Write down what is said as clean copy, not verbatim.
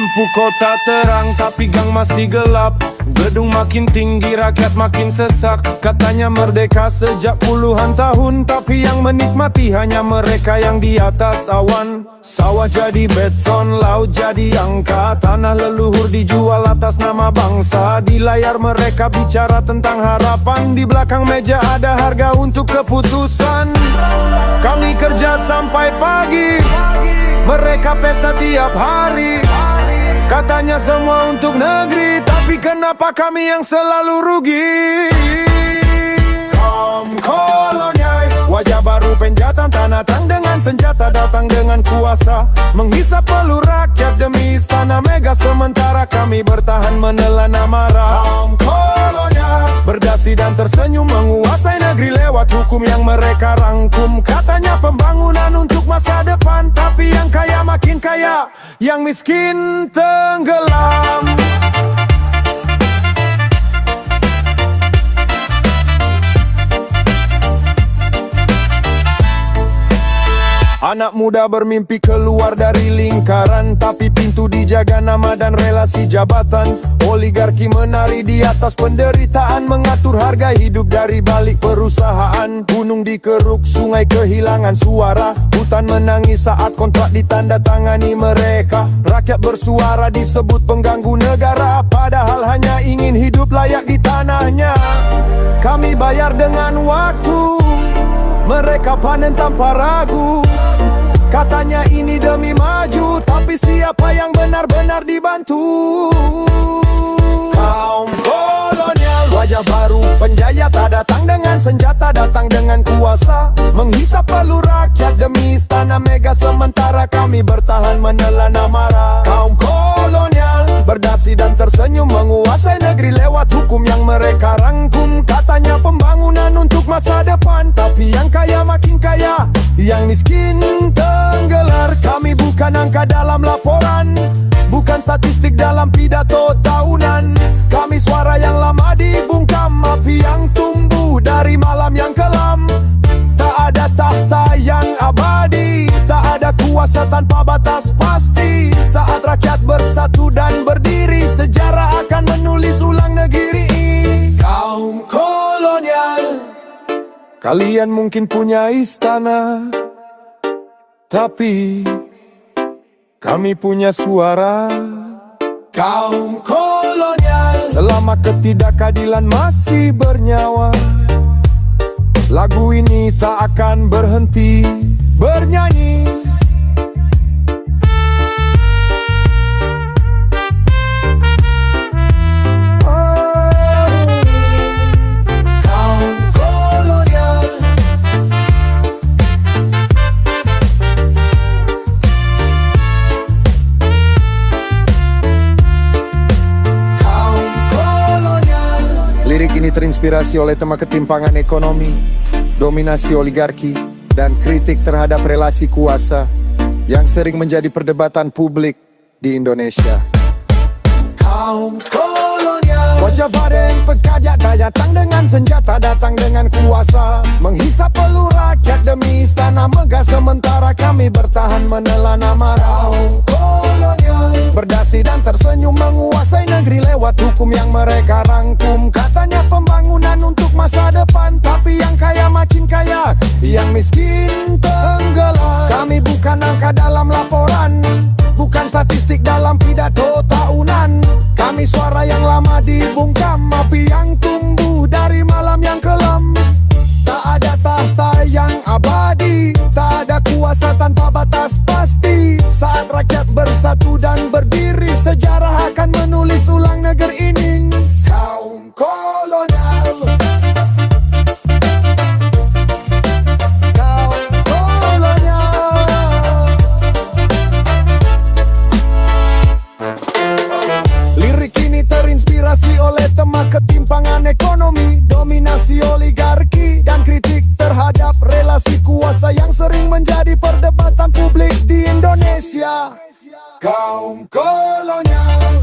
Lampu kota terang tapi gang masih gelap. Gedung makin tinggi, rakyat makin sesak. Katanya merdeka sejak puluhan tahun, tapi yang menikmati hanya mereka yang di atas awan. Sawah jadi beton, laut jadi angka. Tanah leluhur dijual atas nama bangsa. Di layar mereka bicara tentang harapan. Di belakang meja ada harga untuk keputusan. Kami kerja sampai pagi, mereka pesta tiap hari. Katanya semua untuk negeri, tapi kenapa kami yang selalu rugi? Kaum kolonial, wajah baru penjatan tanah tang dengan senjata datang dengan kuasa. Menghisap peluru rakyat demi istana mega, sementara kami bertahan menelan amarah. Kaum kolonial, berdasi dan tersenyum menguasai negeri lewat hukum yang mereka rangkum. Katanya pembangunan untuk masa depan, tapi yang kaya makin kaya, yang miskin tenggelam. Anak muda bermimpi keluar dari lingkaran, tapi pintu dijaga nama dan relasi jabatan. Oligarki menari di atas penderitaan, mengatur harga hidup dari balik perusahaan. Gunung dikeruk, sungai kehilangan suara. Hutan menangis saat kontrak ditandatangani mereka. Rakyat bersuara disebut pengganggu negara, padahal hanya ingin hidup layak di tanahnya. Kami bayar dengan waktu, mereka panen tanpa ragu. Katanya ini demi maju, tapi siapa yang benar-benar dibantu? Kaum kolonial, wajah baru penjajah datang dengan senjata, datang dengan kuasa. Menghisap peluru rakyat demi istana mega, sementara kami bertahan menelan amarah. Kaum kolonial, berdasi dan tersenyum menguasai negeri lewat hukum yang mereka rangkum. Katanya pembangunan untuk masa depan, tapi yang kaya makin kaya, yang miskin tenggelar. Kami bukan angka dalam laporan, bukan statistik dalam pidato tahunan. Kami suara yang lama dibungkam, api yang tumbuh dari malam yang kelam. Tak ada tahta yang abadi, tak ada kuasa tanpa batas pasti. Saat rakyat bersatu dan berdiri, sejarah akan menulis ulang negeri ini. Kaum kolonial, kalian mungkin punya istana, tapi kami punya suara. Kaum kolonial, selama ketidakadilan masih bernyawa, lagu ini tak akan berhenti bernyanyi. Lirik ini terinspirasi oleh tema ketimpangan ekonomi, dominasi oligarki, dan kritik terhadap relasi kuasa yang sering menjadi perdebatan publik di Indonesia. Kaum kolonial, wajah bareng pekajak datang dengan senjata, datang dengan kuasa. Menghisap peluru rakyat demi istana megah, sementara kami bertahan menelan amarah. Kaum kolonial, berdasi dan tersenyum menguasai negeri lewat hukum yang mereka rangkum. Katanya pembangunan untuk masa depan, tapi yang kaya makin kaya, yang miskin tenggelam. Kami bukan angka dalam laporan, bukan statistik dalam pidato tahunan. Kami suara yang lama dibungkam, api yang tumbuh dari malam yang kelam. Tak ada tahta yang abadi, tak ada kuasa tanpa batas pasti. Saat rakyat bersatu dan berdiri, sejarah akan menulis ulang negeri ini. Kaum kolonial, kaum kolonial. Lirik ini terinspirasi oleh tema ketimpangan ekonomi, dominasi oligarki, dan kritik terhadap relasi kuasa yang sering menjadi perdebatan publik di Indonesia. Kaum kolonial.